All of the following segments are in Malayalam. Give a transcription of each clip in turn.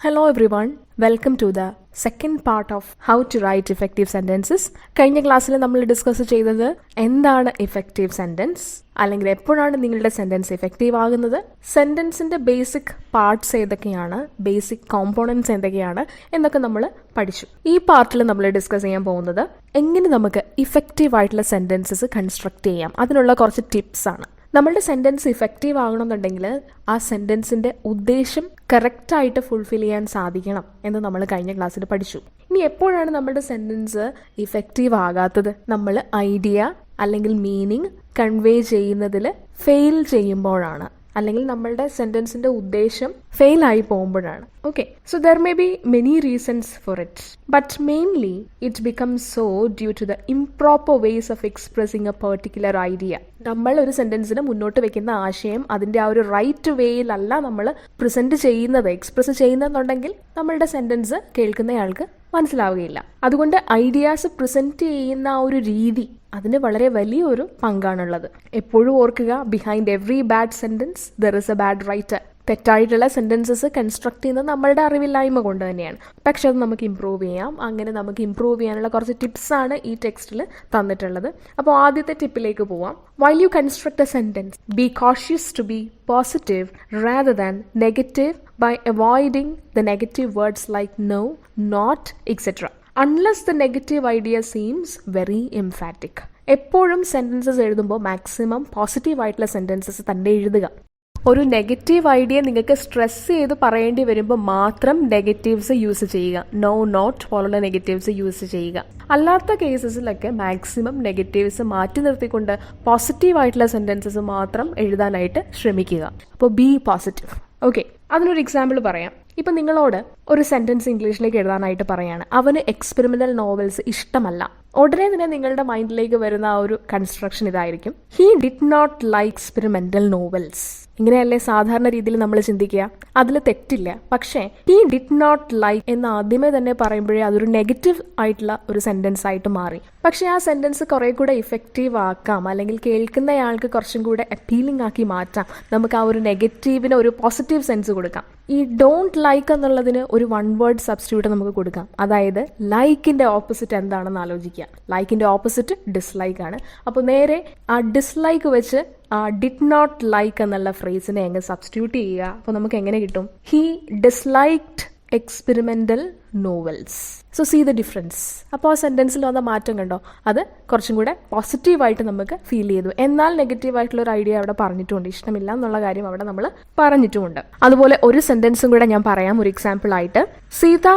Hello everyone, welcome to the second part of how to write effective sentences. കഴിഞ്ഞ ക്ലാസ്സിൽ നമ്മൾ ഡിസ്കസ് ചെയ്തത് എന്താണ് ഇഫക്റ്റീവ് സെന്റൻസ്, അല്ലെങ്കിൽ എപ്പോഴാണ് നിങ്ങളുടെ സെന്റൻസ് ഇഫക്റ്റീവ് ആകുന്നത്, സെന്റൻസിന്റെ ബേസിക് പാർട്സ് ഏതൊക്കെയാണ്, ബേസിക് കോമ്പോണൻസ് എന്തൊക്കെയാണ് എന്നൊക്കെ നമ്മൾ പഠിച്ചു. ഈ പാർട്ടിൽ നമ്മൾ ഡിസ്കസ് ചെയ്യാൻ പോകുന്നത് എങ്ങനെ നമുക്ക് ഇഫക്റ്റീവ് ആയിട്ടുള്ള സെന്റൻസസ് കൺസ്ട്രക്ട് ചെയ്യാം, അതിനുള്ള കുറച്ച് ടിപ്സ് ആണ്. നമ്മളുടെ സെന്റൻസ് ഇഫക്റ്റീവ് ആകണമെന്നുണ്ടെങ്കിൽ ആ സെന്റൻസിന്റെ ഉദ്ദേശം കറക്റ്റായിട്ട് ഫുൾഫിൽ ചെയ്യാൻ സാധിക്കണം എന്ന് നമ്മൾ കഴിഞ്ഞ ക്ലാസ്സിൽ പഠിച്ചു. ഇനി എപ്പോഴാണ് നമ്മുടെ സെന്റൻസ് ഇഫക്റ്റീവ് ആകാത്തത്? നമ്മൾ ഐഡിയ അല്ലെങ്കിൽ മീനിങ് കൺവേ ചെയ്യുന്നതിൽ ഫെയിൽ ചെയ്യുമ്പോഴാണ്, അല്ലെങ്കിൽ നമ്മളുടെ സെന്റൻസിന്റെ ഉദ്ദേശം ഫെയിൽ ആയി പോകുമ്പോഴാണ്. Okay, so there may be many reasons for it, but mainly it becomes so due to the improper ways of expressing a particular idea. നമ്മൾ ഒരു സെന്റൻസിന് മുന്നോട്ട് വെക്കുന്ന ആശയം അതിന്റെ ആ ഒരു റൈറ്റ് വേയിലല്ല നമ്മൾ പ്രസന്റ് ചെയ്യുന്നത്, എക്സ്പ്രസ് ചെയ്യുന്നതെന്നുണ്ടെങ്കിൽ നമ്മളുടെ സെന്റൻസ് കേൾക്കുന്നയാൾക്ക് മനസ്സിലാവുകയില്ല. അതുകൊണ്ട് ഐഡിയാസ് പ്രസന്റ് ചെയ്യുന്ന ആ ഒരു രീതി, അതിന് വളരെ വലിയൊരു പങ്കാണുള്ളത്. എപ്പോഴും ഓർക്കുക, behind every bad sentence there is A bad writer. തെറ്റായിട്ടുള്ള സെന്റൻസസ് കൺസ്ട്രക്ട് ചെയ്യുന്നത് നമ്മളുടെ അറിവില്ലായ്മ കൊണ്ട് തന്നെയാണ്. പക്ഷെ അത് നമുക്ക് ഇംപ്രൂവ് ചെയ്യാം. അങ്ങനെ നമുക്ക് ഇംപ്രൂവ് ചെയ്യാനുള്ള കുറച്ച് ടിപ്സാണ് ഈ ടെക്സ്റ്റിൽ തന്നിട്ടുള്ളത്. അപ്പോൾ ആദ്യത്തെ ടിപ്പിലേക്ക് പോവാം. While you construct a sentence, be cautious to be positive rather than negative by avoiding the negative words like no, not, etc. unless the negative idea seems very emphatic. എപ്പോഴും സെന്റൻസസ് എഴുതുമ്പോൾ മാക്സിമം പോസിറ്റീവ് ആയിട്ടുള്ള സെന്റൻസസ് തന്നെ എഴുതുക. ഒരു നെഗറ്റീവ് ഐഡിയ നിങ്ങൾക്ക് സ്ട്രെസ് ചെയ്ത് പറയേണ്ടി വരുമ്പോൾ മാത്രം നെഗറ്റീവ്സ് യൂസ് ചെയ്യുക. നോ, നോട്ട് പോലുള്ള നെഗറ്റീവ്സ് യൂസ് ചെയ്യുക. അല്ലാത്ത കേസസിലൊക്കെ മാക്സിമം നെഗറ്റീവ്സ് മാറ്റി നിർത്തിക്കൊണ്ട് പോസിറ്റീവ് ആയിട്ടുള്ള സെന്റൻസസ് മാത്രം എഴുതാനായിട്ട് ശ്രമിക്കുക. അപ്പോൾ ബി പോസിറ്റീവ്. ഓക്കെ, അതിനൊരു എക്സാമ്പിൾ പറയാം. ഇപ്പം നിങ്ങളോട് ഒരു സെന്റൻസ് ഇംഗ്ലീഷിലേക്ക് എഴുതാനായിട്ട് പറയാണ്. അവന് എക്സ്പെരിമെന്റൽ നോവൽസ് ഇഷ്ടമല്ല. ഉടനെ തന്നെ നിങ്ങളുടെ മൈൻഡിലേക്ക് വരുന്ന ആ ഒരു കൺസ്ട്രക്ഷൻ ഇതായിരിക്കും: he did not like experimental novels. ഇങ്ങനെയല്ലേ സാധാരണ രീതിയിൽ നമ്മൾ ചിന്തിക്കുക. അതിൽ തെറ്റില്ല. പക്ഷേ ഹി ഡിഡ് നോട്ട് ലൈക്ക് എന്ന് ആദ്യമേ തന്നെ പറയുമ്പോഴേ അതൊരു നെഗറ്റീവ് ആയിട്ടുള്ള ഒരു സെന്റൻസ് ആയിട്ട് മാറി. പക്ഷേ ആ സെന്റൻസ് കുറെ കൂടെ ഇഫക്റ്റീവ് ആക്കാം, അല്ലെങ്കിൽ കേൾക്കുന്നയാൾക്ക് കുറച്ചും കൂടെ അപ്പീലിംഗ് ആക്കി മാറ്റാം. നമുക്ക് ആ ഒരു നെഗറ്റീവിന് ഒരു പോസിറ്റീവ് സെൻസ് കൊടുക്കാം. ഈ ഡോണ്ട് ലൈക്ക് എന്നുള്ളതിന് ഒരു വൺ വേർഡ് സബ്സ്റ്റിറ്റ്യൂട്ട് നമുക്ക് കൊടുക്കാം. അതായത് ലൈക്കിന്റെ ഓപ്പോസിറ്റ് എന്താണെന്ന് ആലോചിക്കുക. ലൈക്കിന്റെ ഓപ്പോസിറ്റ് ഡിസ്ലൈക്ക് ആണ്. അപ്പോൾ നേരെ ആ ഡിസ്ലൈക്ക് വെച്ച് ആ ഡിഡ് നോട്ട് ലൈക്ക് എന്നുള്ള ഫ്രേസിനെ അങ്ങ് സബ്സ്റ്റിറ്റ്യൂട്ട് ചെയ്യുക. അപ്പോൾ നമുക്ക് എങ്ങനെ കിട്ടും? He disliked experimental novels. So see the difference. അപ്പോൾ ആ സെന്റൻസിൽ വന്ന മാറ്റം കണ്ടോ? അത് കുറച്ചും കൂടെ പോസിറ്റീവായിട്ട് നമുക്ക് ഫീൽ ചെയ്തു. എന്നാൽ നെഗറ്റീവായിട്ടുള്ള ഒരു ഐഡിയ അവിടെ പറഞ്ഞിട്ടുമുണ്ട്, ഇഷ്ടമില്ല എന്നുള്ള കാര്യം അവിടെ നമ്മൾ പറഞ്ഞിട്ടുമുണ്ട്. അതുപോലെ ഒരു സെന്റൻസും കൂടെ ഞാൻ പറയാം ഒരു എക്സാമ്പിൾ ആയിട്ട്. Sita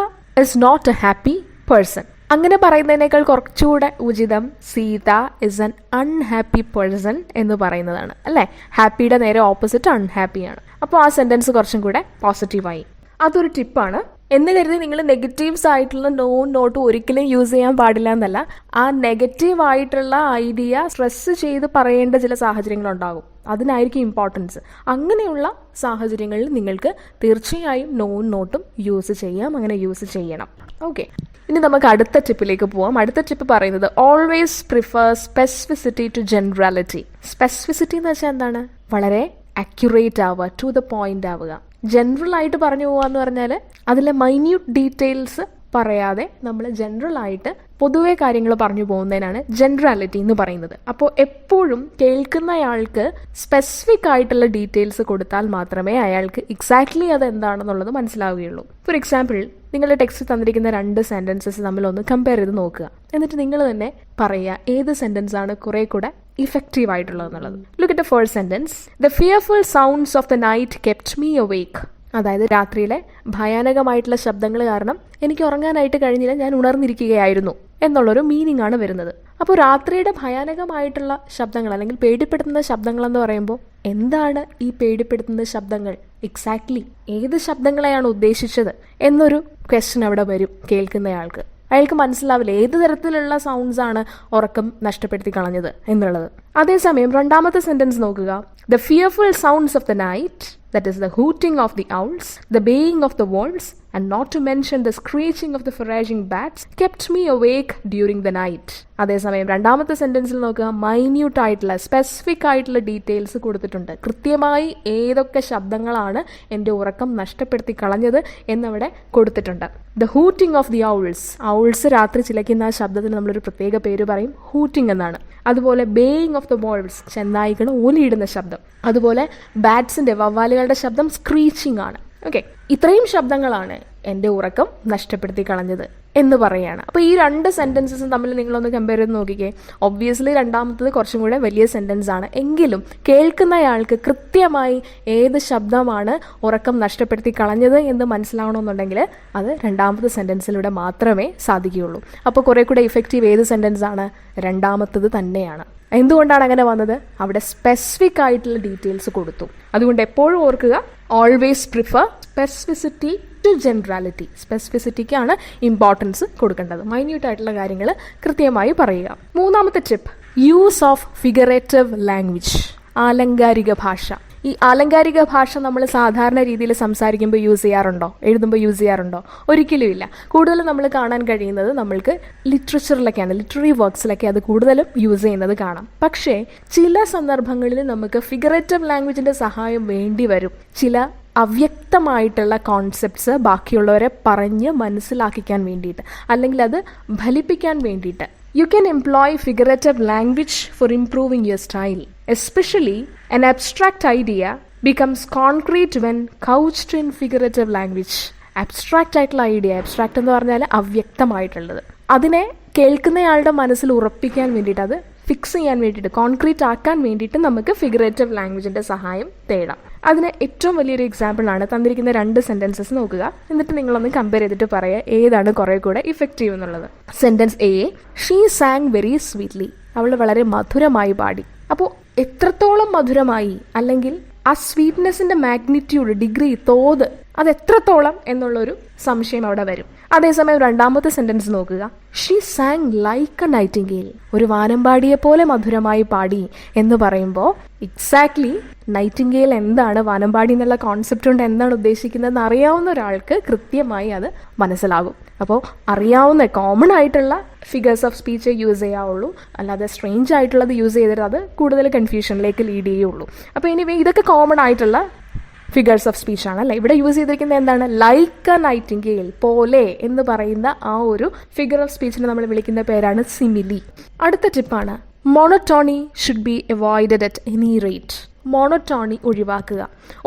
is not a happy person. അങ്ങനെ പറയുന്നതിനേക്കാൾ കുറച്ചുകൂടെ ഉചിതം Sita is an unhappy person എന്ന് പറയുന്നതാണ്, അല്ലേ? ഹാപ്പിയുടെ നേരെ ഓപ്പോസിറ്റ് അൺഹാപ്പിയാണ്. അപ്പോൾ ആ സെന്റൻസ് കുറച്ചും കൂടെ പോസിറ്റീവായി. അതൊരു ടിപ്പാണ്. എന്ന് കരുതി നിങ്ങൾ നെഗറ്റീവ്സ് ആയിട്ടുള്ള നോ, നോട്ട് ഒരിക്കലും യൂസ് ചെയ്യാൻ പാടില്ല എന്നല്ല. ആ നെഗറ്റീവ് ആയിട്ടുള്ള ഐഡിയ സ്ട്രെസ് ചെയ്ത് പറയേണ്ട ചില സാഹചര്യങ്ങളുണ്ടാകും. അതിനായിരിക്കും ഇമ്പോർട്ടൻസ്. അങ്ങനെയുള്ള സാഹചര്യങ്ങളിൽ നിങ്ങൾക്ക് തീർച്ചയായും നോ, നോട്ടും യൂസ് ചെയ്യാം. അങ്ങനെ യൂസ് ചെയ്യണം. ഓക്കെ, ഇനി നമുക്ക് അടുത്ത ടിപ്പിലേക്ക് പോവാം. അടുത്ത ടിപ്പ് പറയുന്നത് always prefer specificity to generality. Specificity എന്ന് വെച്ചാൽ എന്താണ്? വളരെ അക്യുറേറ്റ് ആവുക, ടു ദ പോയിന്റ് ആവുക. ജനറൽ ആയിട്ട് പറഞ്ഞു പോവാന്ന് പറഞ്ഞാൽ അതിലെ മൈന്യൂട്ട് ഡീറ്റെയിൽസ് പറയാതെ നമ്മൾ ജനറൽ ആയിട്ട് പൊതുവെ കാര്യങ്ങൾ പറഞ്ഞു പോകുന്നതിനാണ് ജനറാലിറ്റി എന്ന് പറയുന്നത്. അപ്പോൾ എപ്പോഴും കേൾക്കുന്നയാൾക്ക് സ്പെസിഫിക് ആയിട്ടുള്ള ഡീറ്റെയിൽസ് കൊടുത്താൽ മാത്രമേ അയാൾക്ക് എക്സാക്ട്ലി അത് എന്താണെന്നുള്ളത് മനസ്സിലാവുകയുള്ളൂ. ഫോർ എക്സാമ്പിൾ, നിങ്ങളുടെ ടെക്സ്റ്റ് തന്നിരിക്കുന്ന രണ്ട് സെന്റൻസസ് തമ്മിലൊന്ന് കമ്പയർ ചെയ്ത് നോക്കുക. എന്നിട്ട് നിങ്ങൾ തന്നെ പറയുക ഏത് സെന്റൻസ് ആണ് കുറെ കൂടെ ഇഫക്റ്റീവ് ആയിട്ടുള്ളതെന്നുള്ളത്. Look at the first sentence. The fearful sounds of the night kept me awake. അതായത് രാത്രിയിലെ ഭയാനകമായിട്ടുള്ള ശബ്ദങ്ങൾ കാരണം എനിക്ക് ഉറങ്ങാനായിട്ട് കഴിഞ്ഞില്ല, ഞാൻ ഉണർന്നിരിക്കുകയായിരുന്നു എന്നുള്ളൊരു മീനിങ് ആണ് വരുന്നത്. അപ്പോൾ രാത്രിയുടെ ഭയാനകമായിട്ടുള്ള ശബ്ദങ്ങൾ അല്ലെങ്കിൽ പേടിപ്പെടുത്തുന്ന ശബ്ദങ്ങൾ എന്ന് പറയുമ്പോൾ എന്താണ് ഈ പേടിപ്പെടുത്തുന്ന ശബ്ദങ്ങൾ? എക്സാക്ട്ലി ഏത് ശബ്ദങ്ങളെയാണ് ഉദ്ദേശിച്ചത് എന്നൊരു ക്വസ്റ്റ്യൻ അവിടെ വരും കേൾക്കുന്നയാൾക്ക്. അയാൾക്ക് മനസ്സിലാവില്ല ഏത് തരത്തിലുള്ള സൗണ്ട്സ് ആണ് ഉറക്കം നഷ്ടപ്പെടുത്തി കളഞ്ഞത് എന്നുള്ളത്. അതേസമയം രണ്ടാമത്തെ സെന്റൻസ് നോക്കുക. The fearful sounds of the night, that is the hooting of the owls, the baying of the wolves, and not to mention the screeching of the foraging bats, kept me awake during the night. അതേസമയം രണ്ടാമത്തെ സെന്റൻസിൽ നോക്കുക, മൈന്യൂട്ട് ആയിട്ടുള്ള സ്പെസിഫിക് ആയിട്ടുള്ള ഡീറ്റെയിൽസ് കൊടുത്തിട്ടുണ്ട്. കൃത്യമായി ഏതൊക്കെ ശബ്ദങ്ങളാണ് എൻ്റെ ഉറക്കം നഷ്ടപ്പെടുത്തി കളഞ്ഞത് എന്നവിടെ കൊടുത്തിട്ടുണ്ട്. The hooting of the owls, owls രാത്രി ചിലയ്ക്കുന്ന ആ ശബ്ദത്തിന് നമ്മളൊരു പ്രത്യേക പേര് പറയും, ഹൂട്ടിംഗ് എന്നാണ്. അതുപോലെ ബേയിങ് ഓഫ് ദ വോൾവ്സ്, ചെന്നായികൾ ഓലിയിടുന്ന ശബ്ദം. അതുപോലെ ബാറ്റ്സിന്റെ വവ്വാലുകളുടെ ശബ്ദം സ്ക്രീച്ചിങ് ആണ്. ഓക്കെ, ഇത്രയും ശബ്ദങ്ങളാണ് എൻ്റെ ഉറക്കം നഷ്ടപ്പെടുത്തി കളഞ്ഞത് എന്ന് പറയുകയാണ്. അപ്പോൾ ഈ രണ്ട് സെൻറ്റൻസസും തമ്മിൽ നിങ്ങളൊന്ന് കമ്പയർ ചെയ്ത് നോക്കിക്കേ. ഒബ്വിയസ്ലി രണ്ടാമത്തത് കുറച്ചും കൂടെ വലിയ സെൻറ്റൻസ് ആണ്. എങ്കിലും കേൾക്കുന്നയാൾക്ക് കൃത്യമായി ഏത് ശബ്ദമാണ് ഉറക്കം നഷ്ടപ്പെടുത്തി കളഞ്ഞത് എന്ന് മനസ്സിലാവണമെന്നുണ്ടെങ്കിൽ അത് രണ്ടാമത്തെ സെൻറ്റൻസിലൂടെ മാത്രമേ സാധിക്കുകയുള്ളൂ. അപ്പോൾ കുറേ കൂടെ ഇഫക്റ്റീവ് ഏത് സെൻറ്റൻസ് ആണ്? രണ്ടാമത്തത് തന്നെയാണ്. എന്തുകൊണ്ടാണ് അങ്ങനെ വന്നത്? അവിടെ സ്പെസിഫിക് ആയിട്ടുള്ള ഡീറ്റെയിൽസ് കൊടുത്തു. അതുകൊണ്ട് എപ്പോഴും ഓർക്കുക, always prefer specificity to generality. സ്പെസിഫിസിറ്റിക്കാണ് ഇമ്പോർട്ടൻസ് കൊടുക്കേണ്ടത്. മൈന്യൂട്ട് ആയിട്ടുള്ള കാര്യങ്ങൾ കൃത്യമായി പറയുക. മൂന്നാമത്തെ tip, use of figurative language, ആലങ്കാരിക ഭാഷ. ഈ ആലങ്കാരിക ഭാഷ നമ്മൾ സാധാരണ രീതിയിൽ സംസാരിക്കുമ്പോൾ യൂസ് ചെയ്യാറുണ്ടോ? എഴുതുമ്പോൾ യൂസ് ചെയ്യാറുണ്ടോ? ഒരിക്കലും ഇല്ല. കൂടുതലും നമ്മൾ കാണാൻ കഴിയുന്നത് നമ്മൾക്ക് ലിറ്ററേച്ചറിലൊക്കെയാണ്, ലിറ്റററി വർക്ക്സിലൊക്കെ അത് കൂടുതലും യൂസ് ചെയ്യുന്നത് കാണാം. പക്ഷേ ചില സന്ദർഭങ്ങളിൽ നമുക്ക് ഫിഗറേറ്റീവ് ലാംഗ്വേജിൻ്റെ സഹായം വേണ്ടി വരും. ചില അവ്യക്തമായിട്ടുള്ള കോൺസെപ്റ്റ്സ് ബാക്കിയുള്ളവരെ പറഞ്ഞ് മനസ്സിലാക്കിക്കാൻ വേണ്ടിയിട്ട്, അല്ലെങ്കിൽ അത് ഫലിപ്പിക്കാൻ വേണ്ടിയിട്ട്. You can employ figurative language for improving your style. Especially, an abstract idea becomes concrete when couched in figurative language. Abstract ആയിട്ടുള്ള ഐഡിയ, അബ്സ്ട്രാക്റ്റ് എന്ന് പറഞ്ഞാൽ അവ്യക്തമായിട്ടുള്ളത്, അതിനെ കേൾക്കുന്നയാളുടെ മനസ്സിൽ ഉറപ്പിക്കാൻ വേണ്ടിയിട്ട്, അത് ഫിക്സ് ചെയ്യാൻ വേണ്ടിയിട്ട്, കോൺക്രീറ്റ് ആക്കാൻ വേണ്ടിയിട്ട് നമുക്ക് ഫിഗറേറ്റീവ് ലാംഗ്വേജിൻ്റെ സഹായം തേടാം. അതിന് ഏറ്റവും വലിയൊരു എക്സാമ്പിളാണ് തന്നിരിക്കുന്ന രണ്ട് സെൻറ്റൻസസ് നോക്കുക. എന്നിട്ട് നിങ്ങളൊന്ന് കമ്പയർ ചെയ്തിട്ട് പറയുക ഏതാണ് കുറേ കൂടെ ഇഫക്റ്റീവ് എന്നുള്ളത്. Sentence A, she San very sweetly, അവൾ വളരെ മധുരമായി പാടി. അപ്പോൾ എത്രത്തോളം മധുരമായി, അല്ലെങ്കിൽ ആ സ്വീറ്റ്നെസ്സിൻ്റെ മാഗ്നിറ്റ്യൂഡ്, ഡിഗ്രി, തോത്, അത് എത്രത്തോളം എന്നുള്ളൊരു സംശയം അവിടെ വരും. അതേസമയം രണ്ടാമത്തെ സെൻറ്റൻസ് നോക്കുക, she San like A Nightingale, ഒരു വാനമ്പാടിയെ പോലെ മധുരമായി പാടി എന്ന് പറയുമ്പോൾ എക്സാക്ട്ലി നൈറ്റിംഗേൽ എന്താണ്, വാനമ്പാടി എന്നുള്ള കോൺസെപ്റ്റ് കൊണ്ട് എന്താണ് ഉദ്ദേശിക്കുന്നതെന്ന് അറിയാവുന്ന ഒരാൾക്ക് കൃത്യമായി അത് മനസ്സിലാകും. അപ്പോൾ അറിയാവുന്ന കോമൺ ആയിട്ടുള്ള ഫിഗേഴ്സ് ഓഫ് സ്പീച്ച് യൂസ് ചെയ്യാവുള്ളൂ, അല്ലാതെ സ്ട്രേഞ്ച് ആയിട്ടുള്ളത് യൂസ് ചെയ്തിട്ട് അത് കൂടുതൽ കൺഫ്യൂഷനിലേക്ക് ലീഡ് ചെയ്യുള്ളൂ. അപ്പോൾ ഇനി ഇതൊക്കെ കോമൺ ആയിട്ടുള്ള ഫിഗേഴ്സ് ഓഫ് സ്പീച്ച് ആണ് അല്ലേ. ഇവിടെ യൂസ് ചെയ്തിരിക്കുന്നത് എന്താണ്? ലൈക്ക് എ നൈറ്റിംഗേൽ, പോലെ എന്ന് പറയുന്ന ആ ഒരു ഫിഗർ ഓഫ് സ്പീച്ചിനെ നമ്മൾ വിളിക്കുന്ന പേരാണ് സിമിലി. അടുത്ത ടിപ്പാണ്, monotony should be avoided at any rate. Monotony ഒഴിവാക്കുക.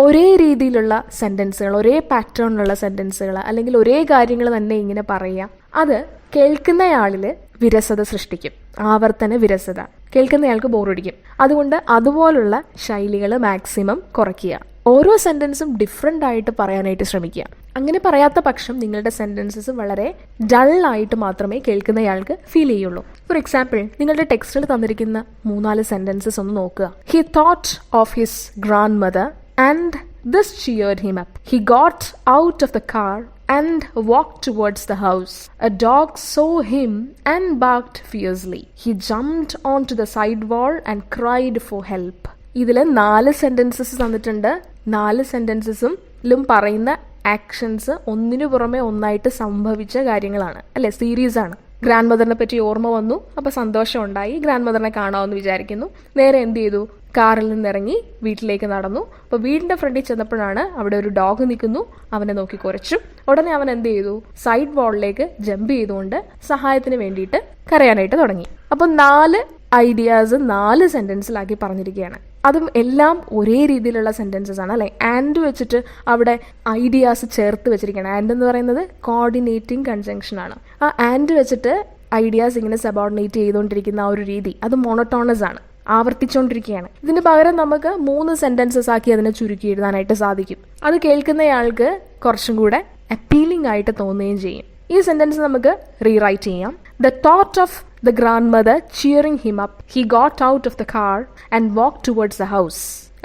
ഒരേ രീതിയിലുള്ള സെൻറ്റൻസുകൾ, ഒരേ പാറ്റേണിലുള്ള സെൻറ്റൻസുകൾ, അല്ലെങ്കിൽ ഒരേ കാര്യങ്ങൾ തന്നെ ഇങ്ങനെ പറയുക, അത് കേൾക്കുന്നയാളിൽ വിരസത സൃഷ്ടിക്കും. ആവർത്തന വിരസത, കേൾക്കുന്നയാൾക്ക് ബോറടിക്കും. അതുകൊണ്ട് അതുപോലുള്ള ശൈലികൾ മാക്സിമം കുറയ്ക്കുക. ഓരോ സെൻറ്റൻസും ഡിഫറെൻ്റ് ആയിട്ട് പറയാനായിട്ട് ശ്രമിക്കുക. അങ്ങനെ പറയാത്ത പക്ഷം നിങ്ങളുടെ സെൻറ്റൻസസ് വളരെ ഡള്ളായിട്ട് മാത്രമേ കേൾക്കുന്നയാൾക്ക് ഫീൽ ചെയ്യുള്ളൂ. ഫോർ എക്സാമ്പിൾ, നിങ്ങളുടെ ടെക്സ്റ്റിൽ തന്നിരിക്കുന്ന 3-4 സെൻറ്റൻസസ് ഒന്ന് നോക്കുക. He thought of his grand mother and this cheered him up. He got out of the car and walked towards the house. A dog saw him and barked fiercely. He jumped onto the side wall and cried for help. ഇതിൽ 4 സെൻറ്റൻസസ് തന്നിട്ടുണ്ട്. 4 സെൻറ്റൻസസിലും പറയുന്ന ആക്ഷൻസ് ഒന്നിനു പുറമെ ഒന്നായിട്ട് സംഭവിച്ച കാര്യങ്ങളാണ് അല്ലേ, സീരീസ് ആണ്. ഗ്രാൻഡ് മദറിനെ പറ്റി ഓർമ്മ വന്നു, അപ്പോൾ സന്തോഷം ഉണ്ടായി, ഗ്രാൻഡ് മദറിനെ കാണാമെന്ന് വിചാരിക്കുന്നു. നേരെ എന്ത് ചെയ്തു? കാറിൽ നിന്നിറങ്ങി വീട്ടിലേക്ക് നടന്നു. അപ്പോൾ വീടിൻ്റെ ഫ്രണ്ടിൽ ചെന്നപ്പോഴാണ് അവിടെ ഒരു ഡോഗ് നിൽക്കുന്നു. അവനെ നോക്കി കുരച്ചു. ഉടനെ അവൻ എന്ത് ചെയ്തു? സൈഡ് വാളിലേക്ക് ജമ്പ് ചെയ്തുകൊണ്ട് സഹായത്തിന് വേണ്ടിയിട്ട് കരയാനായിട്ട് തുടങ്ങി. അപ്പോൾ 4 ഐഡിയാസ് 4 സെൻറ്റൻസിലാക്കി പറഞ്ഞിരിക്കുകയാണ്. അതും എല്ലാം ഒരേ രീതിയിലുള്ള സെൻറ്റൻസസ് ആണ് അല്ലേ. ആൻഡ് വെച്ചിട്ട് അവിടെ ഐഡിയാസ് ചേർത്ത് വെച്ചിരിക്കുകയാണ്. ആൻഡ് എന്ന് പറയുന്നത് കോർഡിനേറ്റിംഗ് കൺജങ്ഷൻ ആണ്. ആ ആൻഡ് വെച്ചിട്ട് ഐഡിയാസ് ഇങ്ങനെ സബോർഡിനേറ്റ് ചെയ്തുകൊണ്ടിരിക്കുന്ന ആ ഒരു രീതി, അത് മോണോട്ടോണസ് ആണ്, ആവർത്തിച്ചുകൊണ്ടിരിക്കുകയാണ്. ഇതിന് പകരം നമുക്ക് 3 സെൻറ്റൻസസ് ആക്കി അതിനെ ചുരുക്കി എഴുതാനായിട്ട് സാധിക്കും. അത് കേൾക്കുന്നയാൾക്ക് കുറച്ചും കൂടെ അപ്പീലിംഗ് ആയിട്ട് തോന്നുകയും ചെയ്യും. ഈ സെൻറ്റൻസ് നമുക്ക് റീറൈറ്റ് ചെയ്യാം. The thought of the grandmother cheering him up, he got out of the car and walked towards the house.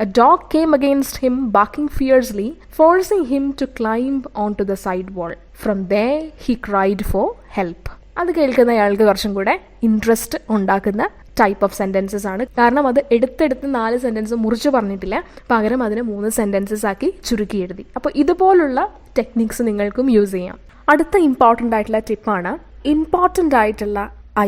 A dog came against him, barking fiercely, forcing him to climb onto the side wall. From there, he cried for help. അത് കേൾക്കുന്നയാൾക്ക് കുറച്ചും കൂടെ ഇൻട്രസ്റ്റ് ഉണ്ടാക്കുന്ന ടൈപ്പ് ഓഫ് സെൻറ്റൻസസ് ആണ്. കാരണം അത് എടുത്തെടുത്ത് 4 സെൻറ്റൻസ് മുറിച്ച് പറഞ്ഞിട്ടില്ല, പകരം അതിനെ 3 സെൻറ്റൻസസ് ആക്കി ചുരുക്കി എഴുതി. അപ്പോൾ ഇതുപോലുള്ള ടെക്നിക്സ് നിങ്ങൾക്കും യൂസ് ചെയ്യാം. അടുത്ത ഇമ്പോർട്ടൻ്റ് ആയിട്ടുള്ള ടിപ്പാണ്, ഇമ്പോർട്ടൻ്റ് ആയിട്ടുള്ള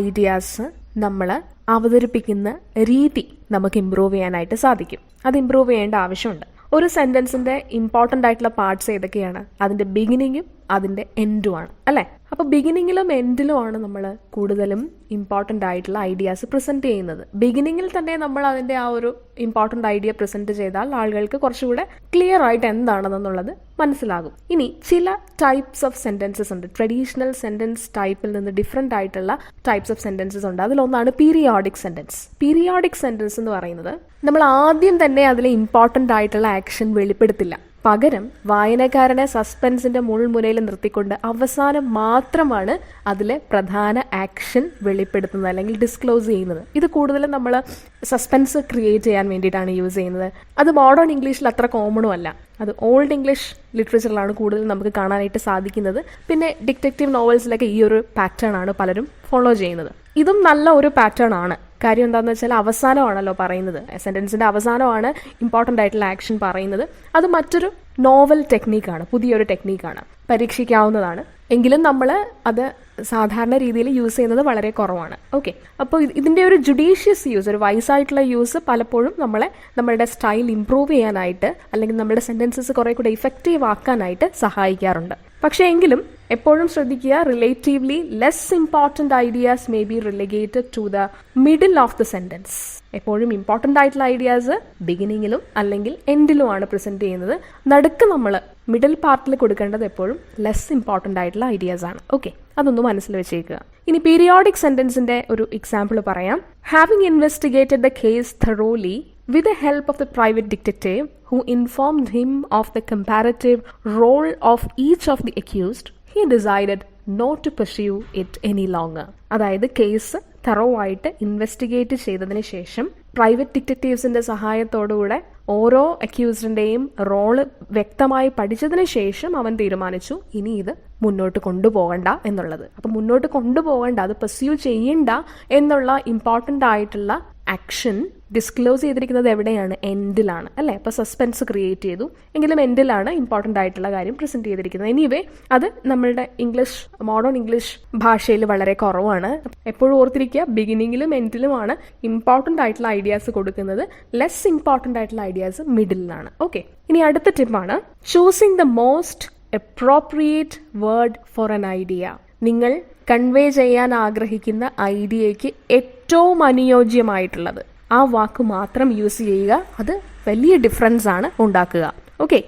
ഐഡിയാസ് നമ്മൾ അവതരിപ്പിക്കുന്ന രീതി നമുക്ക് ഇമ്പ്രൂവ് ചെയ്യാനായിട്ട് സാധിക്കും. അത് ഇമ്പ്രൂവ് ചെയ്യേണ്ട ആവശ്യമുണ്ട്. ഒരു സെൻറ്റൻസിൻ്റെ ഇമ്പോർട്ടൻ്റ് ആയിട്ടുള്ള പാർട്സ് ഏതൊക്കെയാണ്? അതിൻ്റെ ബിഗിനിങ്ങും അതിൻ്റെ എൻഡുമാണ് അല്ലേ? അപ്പോൾ ബിഗിനിങ്ങിലും എൻഡിലുമാണ് നമ്മൾ കൂടുതലും ഇമ്പോർട്ടൻ്റ് ആയിട്ടുള്ള ഐഡിയാസ് പ്രസൻറ്റ് ചെയ്യുന്നത്. ബിഗിനിങ്ങിൽ തന്നെ നമ്മൾ അതിൻ്റെ ആ ഒരു ഇമ്പോർട്ടൻ്റ് ഐഡിയ പ്രസൻറ്റ് ചെയ്താൽ ആളുകൾക്ക് കുറച്ചുകൂടെ ക്ലിയർ ആയിട്ട് എന്താണെന്നുള്ളത് മനസ്സിലാകും. ഇനി ചില ടൈപ്സ് ഓഫ് സെൻറ്റൻസസ് ഉണ്ട്. ട്രഡീഷണൽ സെൻറ്റൻസ് ടൈപ്പിൽ നിന്ന് ഡിഫറെൻ്റ് ആയിട്ടുള്ള ടൈപ്സ് ഓഫ് സെൻറ്റൻസസ് ഉണ്ട്. അതിലൊന്നാണ് പീരിയോഡിക് സെൻറ്റൻസ്. പീരിയോഡിക് സെൻറ്റൻസ് എന്ന് പറയുന്നത് നമ്മൾ ആദ്യം തന്നെ അതിലെ ഇമ്പോർട്ടൻ്റ് ആയിട്ടുള്ള ആക്ഷൻ വെളിപ്പെടുത്തില്ല, പകരം വായനക്കാരനെ സസ്പെൻസിന്റെ മുൾമുനയിൽ നിർത്തിക്കൊണ്ട് അവസാനം മാത്രമാണ് അതിലെ പ്രധാന ആക്ഷൻ വെളിപ്പെടുത്തുന്നത് അല്ലെങ്കിൽ ഡിസ്ക്ലോസ് ചെയ്യുന്നത്. ഇത് കൂടുതലും നമ്മൾ സസ്പെൻസ് ക്രിയേറ്റ് ചെയ്യാൻ വേണ്ടിയിട്ടാണ് യൂസ് ചെയ്യുന്നത്. അത് മോഡേൺ ഇംഗ്ലീഷിൽ അത്ര കോമണും അല്ല, അത് ഓൾഡ് ഇംഗ്ലീഷ് ലിറ്ററേച്ചറിലാണ് കൂടുതൽ നമുക്ക് കാണാനായിട്ട് സാധിക്കുന്നത്. പിന്നെ ഡിറ്റക്റ്റീവ് നോവൽസിലൊക്കെ ഈ ഒരു പാറ്റേൺ ആണ് പലരും ഫോളോ ചെയ്യുന്നത്. ഇതും നല്ല ഒരു പാറ്റേൺ ആണ്. കാര്യം എന്താണെന്ന് വെച്ചാൽ അവസാനമാണല്ലോ പറയുന്നത്, സെൻറ്റൻസിൻ്റെ അവസാനമാണ് ഇമ്പോർട്ടൻ്റ് ആയിട്ടുള്ള ആക്ഷൻ പറയുന്നത്. അത് മറ്റൊരു നോവൽ ടെക്നീക്കാണ്, പുതിയൊരു ടെക്നീക്കാണ്, പരീക്ഷിക്കാവുന്നതാണ്. എങ്കിലും നമ്മൾ അത് സാധാരണ രീതിയിൽ യൂസ് ചെയ്യുന്നത് വളരെ കുറവാണ്. ഓക്കെ, അപ്പോൾ ഇതിൻ്റെ ഒരു ജുഡീഷ്യസ് യൂസ്, ഒരു വൈസായിട്ടുള്ള യൂസ് പലപ്പോഴും നമ്മളുടെ സ്റ്റൈൽ ഇമ്പ്രൂവ് ചെയ്യാനായിട്ട് അല്ലെങ്കിൽ നമ്മുടെ സെൻറ്റൻസസ് കുറേ കൂടെ ഇഫക്റ്റീവ് ആക്കാനായിട്ട് സഹായിക്കാറുണ്ട്. പക്ഷേ എങ്കിലും എപ്പോഴും ശ്രദ്ധിക്കുക, relatively less important ideas may be relegated to the middle of the sentence. എപ്പോഴും ഇമ്പോർട്ടൻ്റ് ആയിട്ടുള്ള ഐഡിയാസ് ബിഗിനിങ്ങിലും അല്ലെങ്കിൽ എൻഡിലുമാണ് പ്രസൻറ്റ് ചെയ്യുന്നത്. നടുക്ക് നമ്മൾ മിഡിൽ പാർട്ടിൽ കൊടുക്കേണ്ടത് എപ്പോഴും ലെസ് ഇമ്പോർട്ടൻ്റ് ആയിട്ടുള്ള ഐഡിയാസ് ആണ്. ഓക്കെ, അതൊന്ന് മനസ്സിൽ വെച്ചേക്കുക. ഇനി പീരിയോഡിക് സെൻറ്റൻസിൻ്റെ ഒരു എക്സാമ്പിൾ പറയാം. Having investigated the case thoroughly with the help of the private detective who informed him of the comparative role of each of the accused, he decided not to pursue it any longer. അതായത് കേസ് തറവായിട്ട് ഇൻവെസ്റ്റിഗേറ്റ് ചെയ്തതിന് ശേഷം പ്രൈവറ്റ് ഡിറ്റക്റ്റീവ്സിന്റെ സഹായത്തോടുകൂടെ ഓരോ അക്യൂസ്ഡിന്റെയും റോള് വ്യക്തമായി പഠിച്ചതിന് ശേഷം അവൻ തീരുമാനിച്ചു ഇനി ഇത് മുന്നോട്ട് കൊണ്ടുപോകണ്ട എന്നുള്ളത്. അപ്പം മുന്നോട്ട് കൊണ്ടുപോകണ്ട, അത് പെർസ്യൂ ചെയ്യണ്ട എന്നുള്ള ഇമ്പോർട്ടൻ്റ് ആയിട്ടുള്ള ആക്ഷൻ ഡിസ്ക്ലോസ് ചെയ്തിരിക്കുന്നത് എവിടെയാണ്? എൻഡിലാണ് അല്ലേ? അപ്പോൾ സസ്പെൻസ് ക്രിയേറ്റ് ചെയ്തു, എങ്കിലും എൻഡിലാണ് ഇമ്പോർട്ടൻ്റ് ആയിട്ടുള്ള കാര്യം പ്രസന്റ് ചെയ്തിരിക്കുന്നത്. എനിവേ അത് നമ്മളുടെ മോഡേൺ ഇംഗ്ലീഷ് ഭാഷയിൽ വളരെ കുറവാണ്. എപ്പോഴും ഓർത്തിരിക്കുക, ബിഗിനിങ്ങിലും എൻഡിലുമാണ് ഇമ്പോർട്ടൻ്റ് ആയിട്ടുള്ള ഐഡിയാസ് കൊടുക്കുന്നത്, ലെസ് ഇമ്പോർട്ടൻ്റ് ആയിട്ടുള്ള ഐഡിയാസ് മിഡിലാണ്. ഓക്കെ, ഇനി അടുത്ത ടിപ്പാണ് choosing the most appropriate word for an idea. നിങ്ങൾ കൺവേ ചെയ്യാൻ ആഗ്രഹിക്കുന്ന ഐഡിയയ്ക്ക് ഏറ്റവും അനുയോജ്യമായിട്ടുള്ളത് ആ വാക്ക് മാത്രം യൂസ് ചെയ്യുക. അത് വലിയ ഡിഫറൻസ് ആണ് ഉണ്ടാക്കുക. Okay,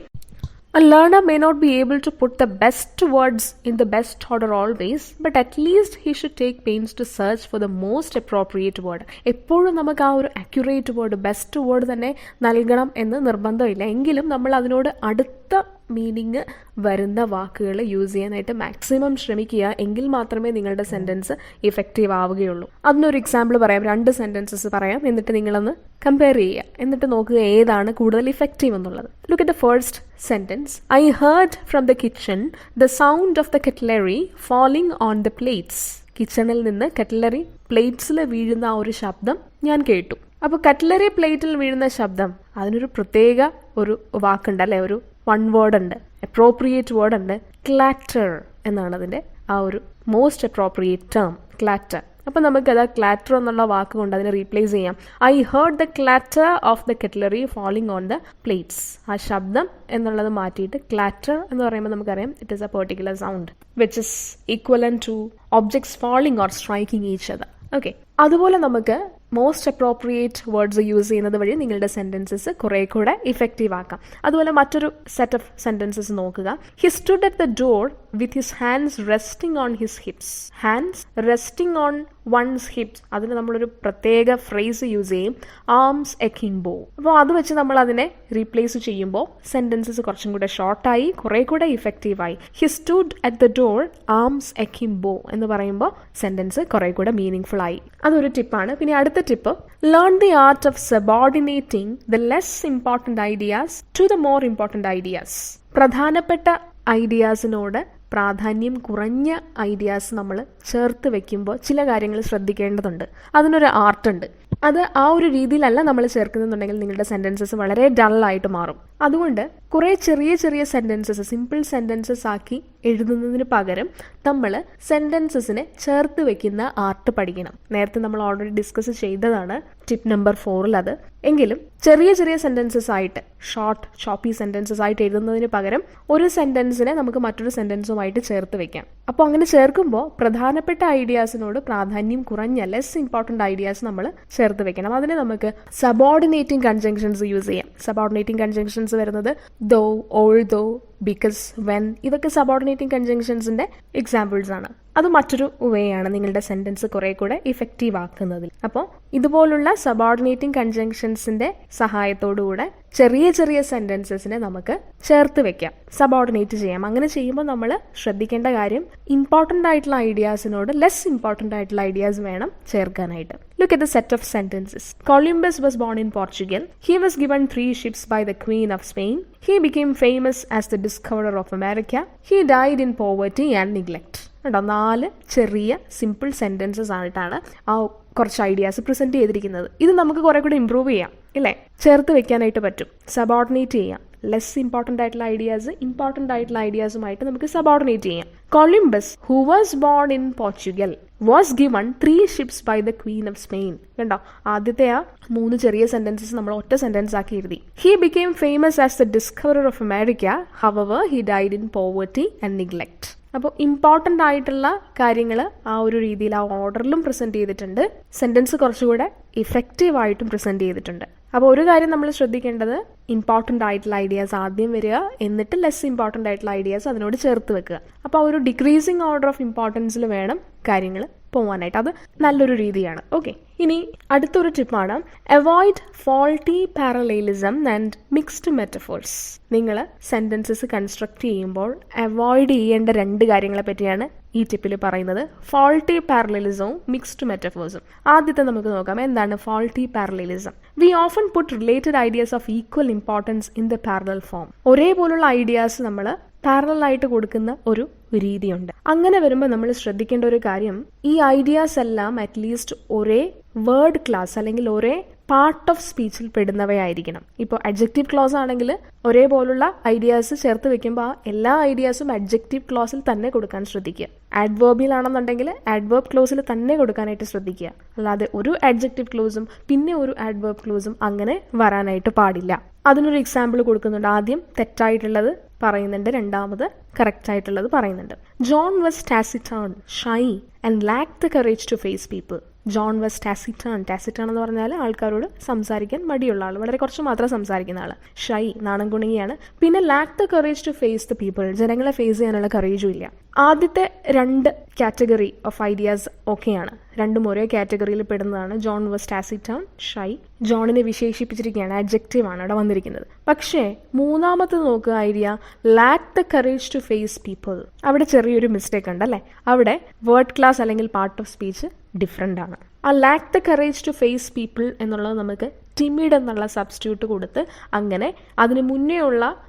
a learner may not be able to put the best words in the best order always, but at least he should take pains to search for the most appropriate word. എപ്പോഴും നമുക്ക് ആ ഒരു അക്യുറേറ്റ് വേർഡ്, ബെസ്റ്റ് വേർഡ് തന്നെ നൽകണം എന്ന് നിർബന്ധമില്ല. എങ്കിലും നമ്മൾ അതിനോട് അടുത്ത മീനിങ് വരുന്ന വാക്കുകൾ യൂസ് ചെയ്യാനായിട്ട് മാക്സിമം ശ്രമിക്കുക. എങ്കിൽ മാത്രമേ നിങ്ങളുടെ സെൻറ്റൻസ് ഇഫക്റ്റീവ് ആവുകയുള്ളൂ. അതിനൊരു എക്സാമ്പിൾ പറയാം, 2 സെൻറ്റൻസസ് പറയാം, എന്നിട്ട് നിങ്ങളൊന്ന് കമ്പയർ ചെയ്യുക, എന്നിട്ട് നോക്കുക ഏതാണ് കൂടുതൽ ഇഫക്റ്റീവ് എന്നുള്ളത്. Look at the first sentence. I heard from the kitchen the sound of the cutlery falling on the plates. കിച്ചണിൽ നിന്ന് കട്ട്ലറി പ്ലേറ്റ്സിൽ വീഴുന്ന ആ ഒരു ശബ്ദം ഞാൻ കേട്ടു. അപ്പോൾ കട്ട്ലറി പ്ലേറ്റിൽ വീഴുന്ന ശബ്ദം, അതിനൊരു പ്രത്യേക ഒരു വാക്കുണ്ട് അല്ലേ, ഒരു 1 വേർഡ് ഉണ്ട്, അപ്രോപ്രിയേറ്റ് വേർഡ് ഉണ്ട്, ക്ലാറ്റർ എന്നാണ് അതിൻ്റെ ആ ഒരു മോസ്റ്റ് അപ്രോപ്രിയേറ്റ് ടേം, ക്ലാറ്റർ. അപ്പം നമുക്കത് ക്ലാറ്റർ എന്നുള്ള വാക്ക് കൊണ്ട് അതിനെ റീപ്ലേസ് ചെയ്യാം. I heard the clatter of the cutlery falling on the plates. ആ ശബ്ദം എന്നുള്ളത് മാറ്റിയിട്ട് ക്ലാറ്റർ എന്ന് പറയുമ്പോൾ നമുക്കറിയാം it is a particular sound which is equivalent to objects falling or striking each other. Okay, അതുപോലെ നമുക്ക് മോസ്റ്റ് അപ്രോപ്രിയേറ്റ് വേർഡ്സ് യൂസ് ചെയ്യുന്നത് വഴി നിങ്ങളുടെ സെൻറ്റൻസസ് കുറേ കൂടെ ഇഫക്റ്റീവ് ആക്കാം. അതുപോലെ മറ്റൊരു സെറ്റ് ഓഫ് സെൻറ്റൻസസ് നോക്കുക. He stood at the door with his hands resting on his hips. Hands resting on one's hips, അതിന് നമ്മളൊരു പ്രത്യേക ഫ്രേസ് യൂസ് ചെയ്യും, ആംസ് എക്കിംബോ. അപ്പോൾ അത് വെച്ച് നമ്മൾ അതിനെ റീപ്ലേസ് ചെയ്യുമ്പോൾ സെൻറ്റൻസസ് കുറച്ചും കൂടെ ഷോർട്ടായി കുറേ കൂടെ ഇഫക്റ്റീവായി. He stood at the door arms akimbo എന്ന് പറയുമ്പോൾ സെൻറ്റൻസ് കുറേ കൂടെ മീനിങ് ഫുൾ ആയി. അതൊരു ടിപ്പാണ്. പിന്നെ അടുത്ത tip, learn the art of subordinating the less important ideas to the more important ideas. പ്രധാനപ്പെട്ട ഐഡിയാസിനോട് പ്രാധാന്യം കുറഞ്ഞ ഐഡിയാസ് നമ്മൾ ചേർത്ത് വെക്കുമ്പോൾ ചില കാര്യങ്ങൾ ശ്രദ്ധിക്കേണ്ടതുണ്ട്. അതിനൊരു ആർട്ടുണ്ട്. അത് ആ ഒരു രീതിയിലല്ല നമ്മൾ ചേർക്കുന്നുണ്ടെങ്കിൽ നിങ്ങളുടെ സെൻറ്റൻസസ് വളരെ ഡള്ളായിട്ട് മാറും. അതുകൊണ്ട് കുറേ ചെറിയ ചെറിയ സെൻറ്റൻസസ് സിമ്പിൾ സെൻറ്റൻസസ് ആക്കി എഴുതുന്നതിന് പകരം നമ്മൾ സെൻറ്റൻസസിനെ ചേർത്ത് വെക്കുന്ന ആർട്ട് പഠിക്കണം. നേരത്തെ നമ്മൾ ഓൾറെഡി ഡിസ്കസ് ചെയ്തതാണ് ടിപ്പ് നമ്പർ 4 അത്. എങ്കിലും ചെറിയ ചെറിയ സെൻറ്റൻസസ് ആയിട്ട് ഷോർട്ട് ചോപ്പി സെൻറ്റൻസസ് ആയിട്ട് എഴുതുന്നതിന് പകരം ഒരു സെൻറ്റൻസിനെ നമുക്ക് മറ്റൊരു സെൻറ്റൻസുമായിട്ട് ചേർത്ത് വെക്കാം. അപ്പോൾ അങ്ങനെ ചേർക്കുമ്പോൾ പ്രധാനപ്പെട്ട ഐഡിയാസിനോട് പ്രാധാന്യം കുറഞ്ഞ ലെസ് ഇമ്പോർട്ടൻ്റ് ഐഡിയാസ് നമ്മൾ ചേർത്ത് വെക്കണം. അതിന് നമുക്ക് സബോർഡിനേറ്റിംഗ് കൺജങ്ഷൻസ് യൂസ് ചെയ്യാം. സബോർഡിനേറ്റിംഗ് കൺജങ്ഷൻസ് വരുന്നത് ദോ, ഓൾദോ, ബിക്കോസ്, വെൻ, ഇതൊക്കെ സബോർഡിനേറ്റിംഗ് കൺജങ്ഷൻസിന്റെ എക്സാമ്പിൾസ് ആണ്. അത് മറ്റൊരു വേ ആണ് നിങ്ങളുടെ സെന്റൻസ് കുറെ കൂടെ ഇഫക്റ്റീവ് ആക്കുന്നതിൽ. അപ്പോൾ ഇതുപോലുള്ള സബോർഡിനേറ്റിംഗ് കൺജങ്ഷൻസിന്റെ സഹായത്തോടുകൂടെ ചെറിയ ചെറിയ സെന്റൻസസിനെ നമുക്ക് ചേർത്ത് വെക്കാം, സബോർഡിനേറ്റ് ചെയ്യാം. അങ്ങനെ ചെയ്യുമ്പോൾ നമ്മൾ ശ്രദ്ധിക്കേണ്ട കാര്യം ഇമ്പോർട്ടൻ്റ് ആയിട്ടുള്ള ഐഡിയാസിനോട് ലെസ് ഇമ്പോർട്ടൻ്റ് ആയിട്ടുള്ള ഐഡിയാസ് വേണം ചേർക്കാനായിട്ട്. Look at the set of sentences. Columbus was born in Portugal. He was given 3 ships by the Queen of Spain. He became famous as the discoverer of America. He died in poverty and neglect. 4 ചെറിയ സിമ്പിൾ സെൻറ്റൻസസ് ആയിട്ടാണ് ആ കുറച്ച് ഐഡിയാസ് പ്രസൻറ്റ് ചെയ്തിരിക്കുന്നത്. ഇത് നമുക്ക് കുറെ കൂടെ ഇമ്പ്രൂവ് ചെയ്യാം, ഇല്ലേ? ചേർത്ത് വെക്കാനായിട്ട് പറ്റും, സബോർഡിനേറ്റ് ചെയ്യാം. ലെസ് ഇമ്പോർട്ടൻ്റ് ആയിട്ടുള്ള ഐഡിയാസ് ഇമ്പോർട്ടൻ്റ് ആയിട്ടുള്ള ഐഡിയാസുമായിട്ട് നമുക്ക് സബോർഡിനേറ്റ് ചെയ്യാം. Columbus, who was born in Portugal, was given 3 ships by the Queen of Spain. കണ്ടോ, ആദ്യത്തെ ആ 3 ചെറിയ സെന്റൻസസ് നമ്മൾ ഒറ്റ സെന്റൻസ് ആക്കി എഴുതി. He became famous as the discoverer of America, however he died in poverty and neglect. അപ്പോൾ ഇമ്പോർട്ടൻ്റ് ആയിട്ടുള്ള കാര്യങ്ങൾ ആ ഒരു രീതിയിൽ ആ ഓർഡറിലും പ്രസൻറ്റ് ചെയ്തിട്ടുണ്ട്. സെന്റൻസ് കുറച്ചുകൂടെ ഇഫക്റ്റീവായിട്ടും പ്രസൻറ്റ് ചെയ്തിട്ടുണ്ട്. അപ്പോൾ ഒരു കാര്യം നമ്മൾ ശ്രദ്ധിക്കേണ്ടത് ഇമ്പോർട്ടൻ്റ് ആയിട്ടുള്ള ഐഡിയാസ് ആദ്യം വരിക, എന്നിട്ട് ലെസ് ഇമ്പോർട്ടൻ്റ് ആയിട്ടുള്ള ഐഡിയാസ് അതിനോട് ചേർത്ത് വെക്കുക. അപ്പോൾ ഒരു ഡിക്രീസിങ് ഓർഡർ ഓഫ് ഇമ്പോർട്ടൻസിൽ വേണം കാര്യങ്ങൾ പോകാനായിട്ട്. അത് നല്ലൊരു രീതിയാണ്. ഓക്കെ, ഇനി അടുത്തൊരു ടിപ്പാണ് avoid faulty parallelism and mixed metaphors. നിങ്ങൾ സെന്റൻസസ് കൺസ്ട്രക്ട് ചെയ്യുമ്പോൾ അവോയ്ഡ് ചെയ്യേണ്ട 2 കാര്യങ്ങളെ പറ്റിയാണ് ഈ ടിപ്പിൽ പറയുന്നത്. ഫോൾട്ടി പാരലലിസവും മിക്സ്ഡ് മെറ്റഫോഴ്സും. ആദ്യത്തെ നമുക്ക് നോക്കാം, എന്താണ് faulty parallelism. We often put related ideas of equal importance in the parallel form. ഒരേപോലുള്ള ഐഡിയാസ് നമ്മൾ പാരലൽ ആയിട്ട് കൊടുക്കുന്ന ഒരു രീതിയുണ്ട്. അങ്ങനെ വരുമ്പോൾ നമ്മൾ ശ്രദ്ധിക്കേണ്ട ഒരു കാര്യം, ഈ ഐഡിയാസ് എല്ലാം അറ്റ്ലീസ്റ്റ് ഒരേ വേർഡ് ക്ലാസ് അല്ലെങ്കിൽ ഒരേ പാർട്ട് ഓഫ് സ്പീച്ചിൽ പെടുന്നവയായിരിക്കണം. ഇപ്പോൾ അഡ്ജക്റ്റീവ് ക്ലോസ് ആണെങ്കിൽ ഒരേപോലുള്ള ഐഡിയാസ് ചേർത്ത് വെക്കുമ്പോൾ ആ എല്ലാ ഐഡിയാസും അഡ്ജക്റ്റീവ് ക്ലോസിൽ തന്നെ കൊടുക്കാൻ ശ്രദ്ധിക്കുക. ആഡ്വേർബിലാണെന്നുണ്ടെങ്കിൽ ആഡ്വേർബ് ക്ലോസിൽ തന്നെ കൊടുക്കാനായിട്ട് ശ്രദ്ധിക്കുക. അല്ലാതെ ഒരു അഡ്ജക്റ്റീവ് ക്ലോസും പിന്നെ ഒരു ആഡ്വേർബ് ക്ലോസും അങ്ങനെ വരാനായിട്ട് പാടില്ല. അതിനൊരു എക്സാമ്പിൾ കൊടുക്കുന്നുണ്ട്. ആദ്യം തെറ്റായിട്ടുള്ളത് പറയുന്നുണ്ട്, രണ്ടാമത് കറക്റ്റ് ആയിട്ടുള്ളത് പറയുന്നുണ്ട്. John was taciturn, shy and lack the courage to face people. John was taciturn. Taciturn എന്ന് പറഞ്ഞാൽ ആൾക്കാരോട് സംസാരിക്കാൻ മടിയുള്ള ആൾ, വളരെ കുറച്ച് മാത്രം സംസാരിക്കുന്ന ആൾ. ഷൈ, നാണം കുണുങ്ങിയാണ്. പിന്നെ lack the courage to face the people, ജനങ്ങളെ ഫേസ് ചെയ്യാനുള്ള കറേജും ഇല്ല. ആദ്യത്തെ 2 കാറ്റഗറി ഓഫ് ഐഡിയാസ് ഓക്കെയാണ്, രണ്ടും ഒരേ കാറ്റഗറിയിൽ പെടുന്നതാണ്. John was taciturn, shy. ജോണിനെ വിശേഷിപ്പിച്ചിരിക്കുകയാണ്, അഡ്ജക്റ്റീവ് ആണ് അവിടെ വന്നിരിക്കുന്നത്. പക്ഷേ മൂന്നാമത്തെ നോക്കുക idea, lack the courage to face people. അവിടെ ചെറിയൊരു മിസ്റ്റേക്ക് ഉണ്ട് അല്ലേ? അവിടെ വേർഡ് ക്ലാസ് അല്ലെങ്കിൽ പാർട്ട് ഓഫ് സ്പീച്ച് ഡിഫറെൻ്റ് ആണ്. ആ lack the courage to face people എന്നുള്ളത് നമുക്ക് ടിമിഡ് എന്നുള്ള സബ്സ്റ്റിറ്റ്യൂട്ട് കൊടുത്ത് അങ്ങനെ അതിന് മുന്നേ ഉള്ള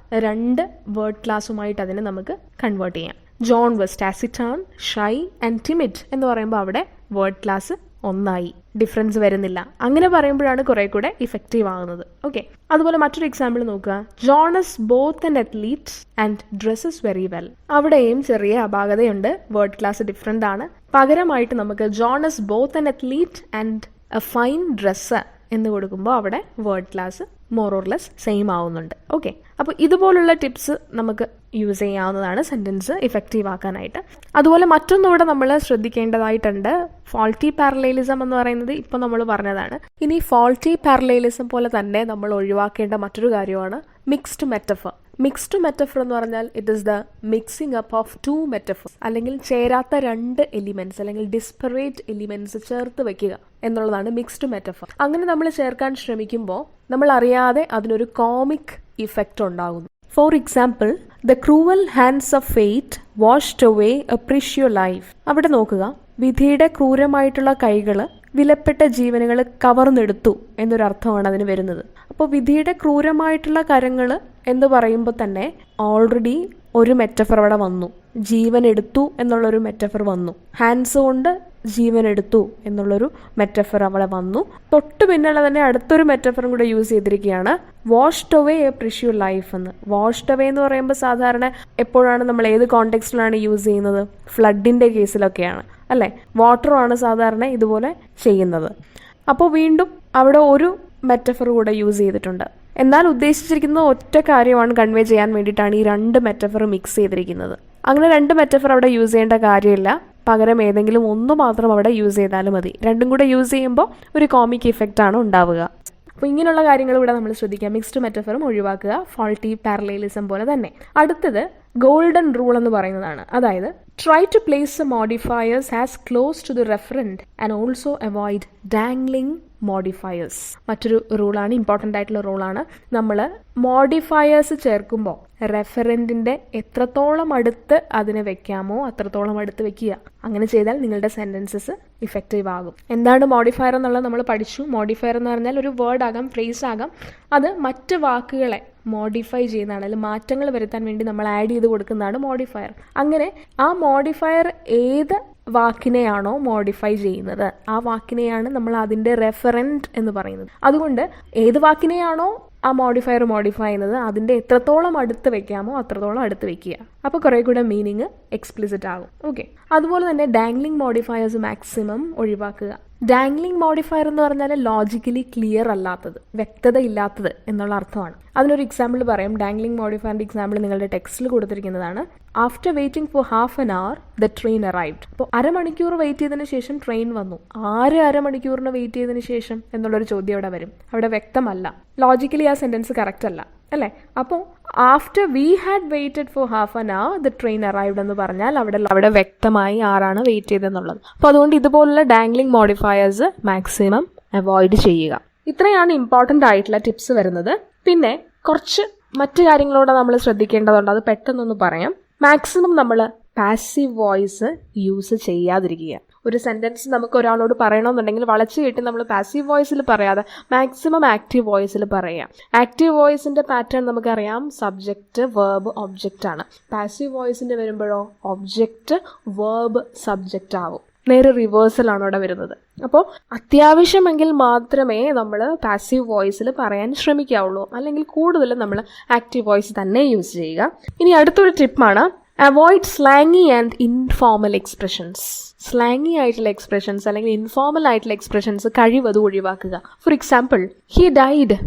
2 വേർഡ് ക്ലാസ്സുമായിട്ട് അതിനെ നമുക്ക് കൺവേർട്ട് ചെയ്യാം. John was taciturn, shy and timid എന്ന് പറയുമ്പോൾ അവിടെ വേർഡ് ക്ലാസ് ഒന്നായി, ഡിഫറൻസ് വരുന്നില്ല. അങ്ങനെ പറയുമ്പോഴാണ് കുറെ കൂടെ ഇഫക്റ്റീവ് ആകുന്നത്. ഓക്കെ, അതുപോലെ മറ്റൊരു എക്സാമ്പിൾ നോക്കുക. John is both an athlete and dresses very well. അവിടെയും ചെറിയ അപാകതയുണ്ട്, വേർഡ് ക്ലാസ് ഡിഫറെൻ്റ് ആണ്. പകരമായിട്ട് നമുക്ക് John is both an athlete and A fine dresser എന്ന് കൊടുക്കുമ്പോൾ അവിടെ word class more or less same ആവുന്നുണ്ട്. ഓക്കെ, അപ്പോൾ ഇതുപോലുള്ള ടിപ്സ് നമുക്ക് യൂസ് ചെയ്യാവുന്നതാണ് സെൻറ്റൻസ് ഇഫക്റ്റീവ് ആക്കാനായിട്ട്. അതുപോലെ മറ്റൊന്നുകൂടെ നമ്മൾ ശ്രദ്ധിക്കേണ്ടതായിട്ടുണ്ട്. ഫോൾട്ടി പാരലലിസം എന്ന് പറയുന്നത് ഇപ്പോൾ നമ്മൾ പറഞ്ഞതാണ്. ഇനി ഫോൾട്ടി പാരലലിസം പോലെ തന്നെ നമ്മൾ ഒഴിവാക്കേണ്ട മറ്റൊരു കാര്യമാണ് മിക്സ്ഡ് മെറ്റഫർ. മിക്സ്ഡ് മെറ്റഫർ എന്ന് പറഞ്ഞാൽ it is the mixing up of 2 metaphors, അല്ലെങ്കിൽ ചേരാത്ത 2 എലിമെന്റ്സ് അല്ലെങ്കിൽ ഡിസ്പറേറ്റ് എലിമെന്റ്സ് ചേർത്ത് വെക്കുക എന്നുള്ളതാണ് മിക്സ്ഡ് മെറ്റഫർ. അങ്ങനെ നമ്മൾ ചേർക്കാൻ ശ്രമിക്കുമ്പോൾ നമ്മൾ അറിയാതെ അതിനൊരു കോമിക് ഇഫക്റ്റ് ഉണ്ടാകുന്നു. For example, the cruel hands of fate washed away A precious life. അവിടെ നോക്കുക, വിധിയുടെ ക്രൂരമായിട്ടുള്ള കൈകൾ വിലപ്പെട്ട ജീവനുകൾ കവർന്നെടുത്തു എന്നൊരർത്ഥമാണ് അതിന് വരുന്നത്. അപ്പോൾ വിധിയുടെ ക്രൂരമായിട്ടുള്ള കരങ്ങൾ എന്ന് പറയുമ്പോൾ തന്നെ ഓൾറെഡി ഒരു മെറ്റഫർ അവിടെ വന്നു. ജീവൻ എടുത്തു എന്നുള്ളൊരു മെറ്റഫർ വന്നു. ഹാൻഡ്സ് കൊണ്ട് ജീവൻ എടുത്തു എന്നുള്ളൊരു മെറ്റഫർ അവിടെ വന്നു. തൊട്ട് പിന്നാലെ തന്നെ അടുത്തൊരു മെറ്റഫറും കൂടെ യൂസ് ചെയ്തിരിക്കുകയാണ്, washed away A precious life എന്ന്. വാഷ്ഡ് അവേ എന്ന് പറയുമ്പോൾ സാധാരണ എപ്പോഴാണ് നമ്മൾ ഏത് കോണ്ടെക്സ്റ്റിലാണ് യൂസ് ചെയ്യുന്നത്? ഫ്ലഡിൻ്റെ കേസിലൊക്കെയാണ് അല്ലേ? വാട്ടറാണ് സാധാരണ ഇതുപോലെ ചെയ്യുന്നത്. അപ്പോൾ വീണ്ടും അവിടെ ഒരു മെറ്റഫർ കൂടെ യൂസ് ചെയ്തിട്ടുണ്ട്. എന്നാൽ ഉദ്ദേശിച്ചിരിക്കുന്ന ഒറ്റ കാര്യമാണ് കൺവേ ചെയ്യാൻ വേണ്ടിയിട്ടാണ് ഈ രണ്ട് മെറ്റഫർ മിക്സ് ചെയ്തിരിക്കുന്നത്. അങ്ങനെ രണ്ട് മെറ്റഫർ അവിടെ യൂസ് ചെയ്യേണ്ട കാര്യമില്ല, പകരം ഏതെങ്കിലും ഒന്ന് മാത്രം അവിടെ യൂസ് ചെയ്താലും മതി. രണ്ടും കൂടെ യൂസ് ചെയ്യുമ്പോൾ ഒരു കോമിക് ഇഫക്റ്റാണ് ഉണ്ടാവുക. അപ്പോൾ ഇങ്ങനെയുള്ള കാര്യങ്ങൾ ഇവിടെ നമ്മൾ ശ്രദ്ധിക്കുക. മിക്സ്ഡ് മെറ്റഫറും ഒഴിവാക്കുക, ഫാൾട്ടി പാരലലിസം പോലെ തന്നെ. അടുത്തത് ഗോൾഡൻ റൂൾ എന്ന് പറയുന്നതാണ്. അതായത് try to place modifiers as close to the referent and also avoid dangling modifiers. മറ്റൊരു റൂളാണ്, ഇമ്പോർട്ടൻ്റ് ആയിട്ടുള്ള റൂളാണ്. നമ്മൾ മോഡിഫയേഴ്സ് ചേർക്കുമ്പോൾ റെഫറൻറ്റിൻ്റെ എത്രത്തോളം അടുത്ത് അതിനെ വെക്കാമോ അത്രത്തോളം അടുത്ത് വെക്കുക. അങ്ങനെ ചെയ്താൽ നിങ്ങളുടെ സെൻറ്റൻസസ് ഇഫക്റ്റീവ് ആകും. എന്താണ് മോഡിഫയർ എന്നുള്ളത് നമ്മൾ പഠിച്ചു. മോഡിഫയർ എന്ന് പറഞ്ഞാൽ ഒരു വേർഡ് ആകാം, ഫ്രേസ് ആകാം, അത് മറ്റ് വാക്കുകളെ മോഡിഫൈ ചെയ്യുന്നതാണ്, അല്ലെങ്കിൽ മാറ്റങ്ങൾ വരുത്താൻ വേണ്ടി നമ്മൾ ആഡ് ചെയ്ത് കൊടുക്കുന്നതാണ് മോഡിഫയർ. അങ്ങനെ ആ മോഡിഫയർ ഏത് വാക്കിനെയാണോ മോഡിഫൈ ചെയ്യുന്നത് ആ വാക്കിനെയാണ് നമ്മൾ അതിൻ്റെ റെഫറൻറ്റ് എന്ന് പറയുന്നത്. അതുകൊണ്ട് ഏത് വാക്കിനെയാണോ ആ മോഡിഫയർ മോഡിഫൈ ചെയ്യുന്നത് അതിൻ്റെ എത്രത്തോളം അടുത്ത് വെക്കാമോ അത്രത്തോളം അടുത്ത് വെക്കുക. അപ്പോൾ കുറേ കൂടെ മീനിങ് എക്സ്പ്ലിസിറ്റ് ആകും. ഓക്കെ. അതുപോലെ തന്നെ ഡാംഗ്ലിംഗ് മോഡിഫയേഴ്സ് മാക്സിമം ഒഴിവാക്കുക. ഡാംഗ്ലിംഗ് മോഡിഫയർ എന്ന് പറഞ്ഞാൽ ലോജിക്കലി ക്ലിയർ അല്ലാത്തത്, വ്യക്തത ഇല്ലാത്തത് എന്നുള്ള അർത്ഥമാണ്. അതിനൊരു എക്സാമ്പിൾ പറയാം. ഡാംഗ്ലിംഗ് മോഡിഫയറിൻ്റെ എക്സാമ്പിൾ നിങ്ങളുടെ ടെക്സ്റ്റിൽ കൊടുത്തിരിക്കുന്നതാണ്. After waiting for half an hour the train arrived. അപ്പോൾ അരമണിക്കൂർ വെയിറ്റ് ചെയ്തതിന് ശേഷം ട്രെയിൻ വന്നു. ആര് അരമണിക്കൂറിന് വെയിറ്റ് ചെയ്തതിന് ശേഷം എന്നുള്ളൊരു ചോദ്യം അവിടെ വരും. അവിടെ വ്യക്തമല്ല, ലോജിക്കലി ആ സെൻറ്റൻസ് കറക്റ്റ് അല്ല അല്ലേ? അപ്പോൾ after we had waited for half an hour the train arrived എന്ന് പറഞ്ഞാൽ അവിടെ വ്യക്തമായി ആരാണ് വെയിറ്റ് ചെയ്തതെന്നുള്ളത്. അപ്പോൾ അതുകൊണ്ട് ഇതുപോലുള്ള ഡാംഗ്ലിംഗ് മോഡിഫയേഴ്സ് മാക്സിമം അവോയ്ഡ് ചെയ്യുക. ഇത്രയാണ് ഇമ്പോർട്ടൻ്റ് ആയിട്ടുള്ള ടിപ്സ് വരുന്നത്. പിന്നെ കുറച്ച് മറ്റു കാര്യങ്ങളോട് നമ്മൾ ശ്രദ്ധിക്കേണ്ടതുണ്ട്, അത് പെട്ടെന്നൊന്ന് പറയാം. മാക്സിമം നമ്മൾ പാസീവ് വോയിസ് യൂസ് ചെയ്യാതിരിക്കുക. ഒരു സെൻറ്റൻസ് നമുക്ക് ഒരാളോട് പറയണമെന്നുണ്ടെങ്കിൽ വളച്ച് കെട്ടി നമ്മൾ പാസീവ് വോയിസിൽ പറയാതെ മാക്സിമം ആക്റ്റീവ് വോയിസിൽ പറയാം. ആക്റ്റീവ് വോയിസിൻ്റെ പാറ്റേൺ നമുക്കറിയാം, സബ്ജക്റ്റ് വേർബ് ഒബ്ജക്റ്റ് ആണ്. പാസീവ് വോയിസിൻ്റെ വരുമ്പോഴോ ഒബ്ജക്റ്റ് വേർബ് സബ്ജക്റ്റ് ആവും. നേരെ റിവേഴ്സലാണ് അവിടെ വരുന്നത്. അപ്പോൾ അത്യാവശ്യമെങ്കിൽ മാത്രമേ നമ്മൾ പാസീവ് വോയിസിൽ പറയാൻ ശ്രമിക്കാവുള്ളൂ, അല്ലെങ്കിൽ കൂടുതലും നമ്മൾ ആക്റ്റീവ് വോയിസ് തന്നെ യൂസ് ചെയ്യുക. ഇനി അടുത്തൊരു ടിപ്പാണ്, അവോയ്ഡ് സ്ലാങ്ങി ആൻഡ് ഇൻഫോർമൽ എക്സ്പ്രഷൻസ്. സ്ലാങ്ങി ആയിട്ടുള്ള എക്സ്പ്രഷൻസ് അല്ലെങ്കിൽ ഇൻഫോർമൽ ആയിട്ടുള്ള എക്സ്പ്രഷൻസ് കഴിവതും ഒഴിവാക്കുക. ഫോർ എക്സാമ്പിൾ, ഹി ഡൈഡ്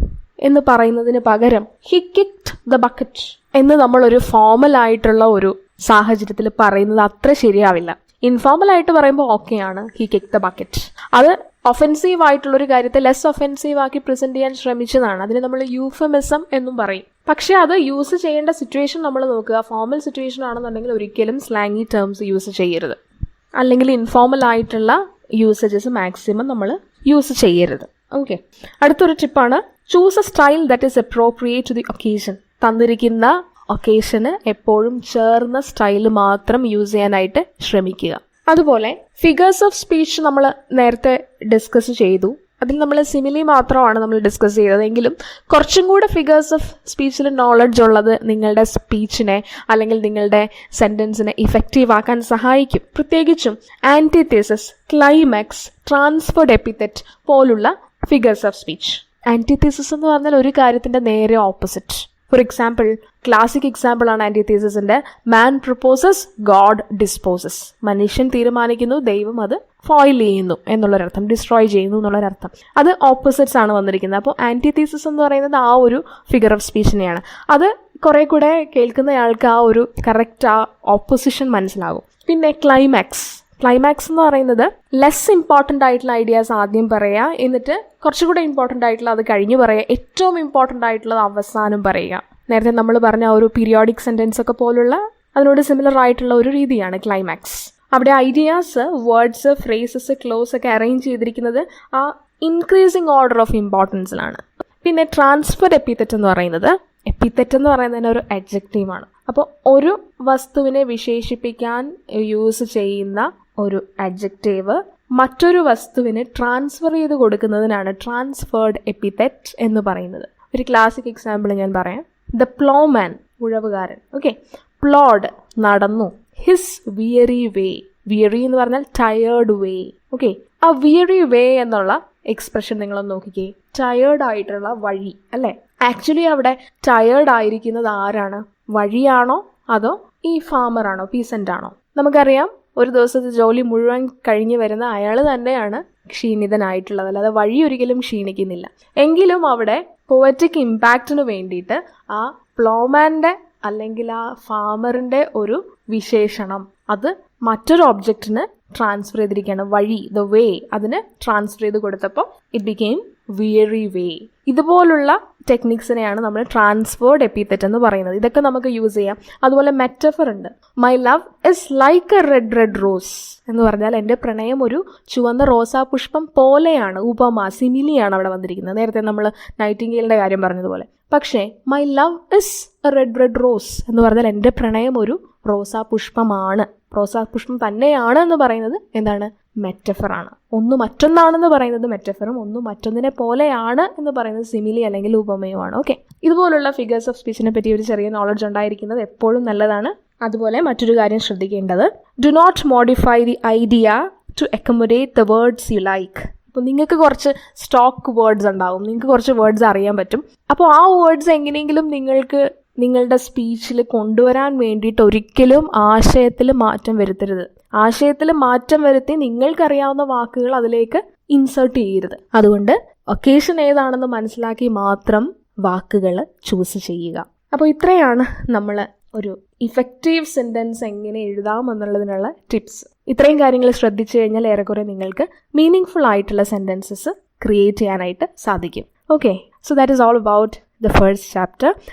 എന്ന് പറയുന്നതിന് പകരം ഹി കിക്ക്ഡ് ദ ബക്കറ്റ് എന്ന് നമ്മളൊരു ഫോർമൽ ആയിട്ടുള്ള ഒരു സാഹചര്യത്തിൽ പറയുന്നത് അത്ര ശരിയാവില്ല. ഇൻഫോർമൽ ആയിട്ട് പറയുമ്പോൾ ഓക്കെയാണ് ഹി കിക്ക് ദ ബക്കറ്റ്. അത് ഒഫെൻസീവ് ആയിട്ടുള്ളൊരു കാര്യത്തെ ലെസ് ഒഫെൻസീവ് ആക്കി പ്രസന്റ് ചെയ്യാൻ ശ്രമിച്ചതാണ്. അതിന് നമ്മൾ യൂഫമിസം എന്നും പറയും. പക്ഷേ അത് യൂസ് ചെയ്യേണ്ട സിറ്റുവേഷൻ നമ്മൾ നോക്കുക. ഫോർമൽ സിറ്റുവേഷൻ ആണെന്നുണ്ടെങ്കിൽ ഒരിക്കലും സ്ലാങ്ങി ടേംസ് യൂസ് ചെയ്യരുത്, അല്ലെങ്കിൽ ഇൻഫോർമൽ ആയിട്ടുള്ള യൂസേജസ് മാക്സിമം നമ്മൾ യൂസ് ചെയ്യരുത്. ഓക്കെ. അടുത്തൊരു ടിപ്പാണ്, choose a style that is appropriate to the occasion. തന്നിരിക്കുന്ന ഒക്കേഷന് എപ്പോഴും ചേർന്ന സ്റ്റൈല് മാത്രം യൂസ് ചെയ്യാനായിട്ട് ശ്രമിക്കുക. അതുപോലെ ഫിഗേഴ്സ് ഓഫ് സ്പീച്ച് നമ്മൾ നേരത്തെ ഡിസ്കസ് ചെയ്തു. അതിൽ നമ്മൾ സിമിലി മാത്രമാണ് നമ്മൾ ഡിസ്കസ് ചെയ്തതെങ്കിലും കുറച്ചും കൂടെ ഫിഗേഴ്സ് ഓഫ് സ്പീച്ചിൽ നോളജ് ഉള്ളത് നിങ്ങളുടെ സ്പീച്ചിനെ അല്ലെങ്കിൽ നിങ്ങളുടെ സെൻറ്റൻസിനെ ഇഫക്റ്റീവ് ആക്കാൻ സഹായിക്കും. പ്രത്യേകിച്ചും ആൻറ്റിതീസിസ്, ക്ലൈമാക്സ്, ട്രാൻസ്ഫേർഡ് എപ്പിത്തറ്റ് പോലുള്ള ഫിഗേഴ്സ് ഓഫ് സ്പീച്ച്. ആൻറ്റിതീസിസ് എന്ന് പറഞ്ഞാൽ ഒരു കാര്യത്തിൻ്റെ നേരെ opposite. For example, classic example ആണ് ആൻറ്റിതീസിസിൻ്റെ മാൻ പ്രൊപ്പോസസ് ഗോഡ് ഡിസ്പോസസ്. മനുഷ്യൻ തീരുമാനിക്കുന്നു, ദൈവം അത് ഫോയിൽ ചെയ്യുന്നു എന്നുള്ളൊരർത്ഥം, ഡിസ്ട്രോയ് ചെയ്യുന്നു എന്നുള്ളൊരർത്ഥം. അത് ഓപ്പോസിറ്റ്സ് ആണ് വന്നിരിക്കുന്നത്. അപ്പോൾ ആൻറ്റിതീസിസ് എന്ന് പറയുന്നത് ആ ഒരു ഫിഗർ ഓഫ് സ്പീച്ചിനെയാണ്. അത് കുറെ കൂടെ കേൾക്കുന്നയാൾക്ക് ആ ഒരു കറക്റ്റ് ആ ഓപ്പോസിഷൻ മനസ്സിലാകും. പിന്നെ ക്ലൈമാക്സ് എന്ന് പറയുന്നത് ലെസ് ഇമ്പോർട്ടൻ്റ് ആയിട്ടുള്ള ഐഡിയാസ് ആദ്യം പറയുക, എന്നിട്ട് കുറച്ചുകൂടെ ഇമ്പോർട്ടൻ്റ് ആയിട്ടുള്ള അത് കഴിഞ്ഞ് പറയുക, ഏറ്റവും ഇമ്പോർട്ടൻ്റ് ആയിട്ടുള്ളത് അവസാനം പറയുക. നേരത്തെ നമ്മൾ പറഞ്ഞ ആ ഒരു പീരിയോഡിക് സെൻറ്റൻസ് ഒക്കെ പോലുള്ള അതിനോട് സിമിലർ ആയിട്ടുള്ള ഒരു രീതിയാണ് ക്ലൈമാക്സ്. അവിടെ ഐഡിയാസ്, വേർഡ്സ്, ഫ്രേസസ്, ക്ലോസ് ഒക്കെ അറേഞ്ച് ചെയ്തിരിക്കുന്നത് ആ ഇൻക്രീസിങ് ഓർഡർ ഓഫ് ഇമ്പോർട്ടൻസിലാണ്. പിന്നെ ട്രാൻസ്ഫർ എപ്പിത്തറ്റ് എന്ന് പറയുന്നതിന് ഒരു അഡ്ജക്റ്റീവാണ്. അപ്പോൾ ഒരു വസ്തുവിനെ വിശേഷിപ്പിക്കാൻ യൂസ് ചെയ്യുന്ന ഒരു അഡ്ജക്റ്റീവ് മറ്റൊരു വസ്തുവിന് ട്രാൻസ്ഫർ ചെയ്ത് കൊടുക്കുന്നതിനാണ് ട്രാൻസ്ഫേർഡ് എപ്പിത്തറ്റ് എന്ന് പറയുന്നത്. ഒരു ക്ലാസിക് എക്സാമ്പിൾ ഞാൻ പറയാം. ദ പ്ലോമാൻ, ഉഴവുകാരൻ. ഓക്കെ. പ്ലോഡ്, നടന്നു. His weary way. വിയറി എന്ന് പറഞ്ഞാൽ ടയേർഡ് വേ. ഓക്കെ, ആ വിയറി വേ എന്നുള്ള എക്സ്പ്രഷൻ നിങ്ങളൊന്ന് നോക്കിക്കേ. ടയേർഡ് ആയിട്ടുള്ള വഴി അല്ലേ? ആക്ച്വലി അവിടെ ടയേർഡ് ആയിരിക്കുന്നത് ആരാണ്? വഴിയാണോ അതോ ഈ ഫാമർ ആണോ, പീസൻ്റ് ആണോ? നമുക്കറിയാം ഒരു ദിവസത്തെ ജോലി മുഴുവൻ കഴിഞ്ഞ് വരുന്ന അയാൾ തന്നെയാണ് ക്ഷീണിതനായിട്ടുള്ളത്, അല്ലാതെ വഴി ഒരിക്കലും ക്ഷീണിക്കുന്നില്ല. എങ്കിലും അവിടെ പോയറ്റിക് ഇമ്പാക്റ്റിന് വേണ്ടിയിട്ട് ആ പ്ലോമാൻ്റെ അല്ലെങ്കിൽ ആ ഫാമറിൻ്റെ ഒരു വിശേഷണം അത് മറ്റൊരു ഒബ്ജക്റ്റിന് ട്രാൻസ്ഫർ ചെയ്തിരിക്കുകയാണ്. വഴി, ദ വേ, അതിന് ട്രാൻസ്ഫർ ചെയ്ത് കൊടുത്തപ്പോൾ ഇറ്റ് ബിക്കെയിം വിയറി വേ. ഇതുപോലുള്ള ടെക്നിക്സിനെയാണ് നമ്മൾ ട്രാൻസ്ഫേർഡ് എപ്പിത്തറ്റ് എന്ന് പറയുന്നത്. ഇതൊക്കെ നമുക്ക് യൂസ് ചെയ്യാം. അതുപോലെ മെറ്റഫർ ഉണ്ട്. My love is like A red red rose എന്ന് പറഞ്ഞാൽ എൻ്റെ പ്രണയം ഒരു ചുവന്ന റോസാപുഷ്പം പോലെയാണ്. ഉപമ, സിമിലിയാണ് അവിടെ വന്നിരിക്കുന്നത്. നേരത്തെ നമ്മൾ നൈറ്റിംഗേലിൻ്റെ കാര്യം പറഞ്ഞതുപോലെ. പക്ഷേ my love is A red red rose എന്ന് പറഞ്ഞാൽ എൻ്റെ പ്രണയം ഒരു റോസാപുഷ്പമാണ്, റോസാപുഷ്പം തന്നെയാണ് എന്ന് പറയുന്നത് എന്താണ്? മെറ്റഫറാണ്. ഒന്ന് മറ്റൊന്നാണെന്ന് പറയുന്നത് മെറ്റഫറും ഒന്ന് മറ്റൊന്നിനെ പോലെയാണ് എന്ന് പറയുന്നത് സിമിലി അല്ലെങ്കിൽ ഉപമയുമാണ്. ഓക്കെ, ഇതുപോലുള്ള ഫിഗേഴ്സ് ഓഫ് സ്പീച്ചിനെ പറ്റി ഒരു ചെറിയ നോളജ് ഉണ്ടായിരിക്കുന്നത് എപ്പോഴും നല്ലതാണ്. അതുപോലെ മറ്റൊരു കാര്യം ശ്രദ്ധിക്കേണ്ടത്, do not modify the idea to accommodate the words you like. അപ്പോൾ നിങ്ങൾക്ക് കുറച്ച് സ്റ്റോക്ക് വേർഡ്സ് ഉണ്ടാവും, നിങ്ങൾക്ക് കുറച്ച് വേർഡ്സ് അറിയാൻ പറ്റും. അപ്പോൾ ആ വേർഡ്സ് എങ്ങനെയെങ്കിലും നിങ്ങൾക്ക് നിങ്ങളുടെ സ്പീച്ചിൽ കൊണ്ടുവരാൻ വേണ്ടിയിട്ട് ഒരിക്കലും ആശയത്തിൽ മാറ്റം വരുത്തരുത്. ആശയത്തിൽ മാറ്റം വരുത്തി നിങ്ങൾക്കറിയാവുന്ന വാക്കുകൾ അതിലേക്ക് ഇൻസേർട്ട് ചെയ്യരുത്. അതുകൊണ്ട് ഒക്കേഷൻ ഏതാണെന്ന് മനസ്സിലാക്കി മാത്രം വാക്കുകൾ ചൂസ് ചെയ്യുക. അപ്പോൾ ഇത്രയാണ് നമ്മൾ ഒരു ഇഫക്റ്റീവ് സെൻറ്റൻസ് എങ്ങനെ എഴുതാമെന്നുള്ളതിനുള്ള ടിപ്സ്. ഇത്രയും കാര്യങ്ങൾ ശ്രദ്ധിച്ചു കഴിഞ്ഞാൽ ഏറെക്കുറെ നിങ്ങൾക്ക് മീനിങ് ഫുൾ ആയിട്ടുള്ള സെൻറ്റൻസസ് ക്രിയേറ്റ് ചെയ്യാനായിട്ട് സാധിക്കും. Okay, so that is all about the first chapter.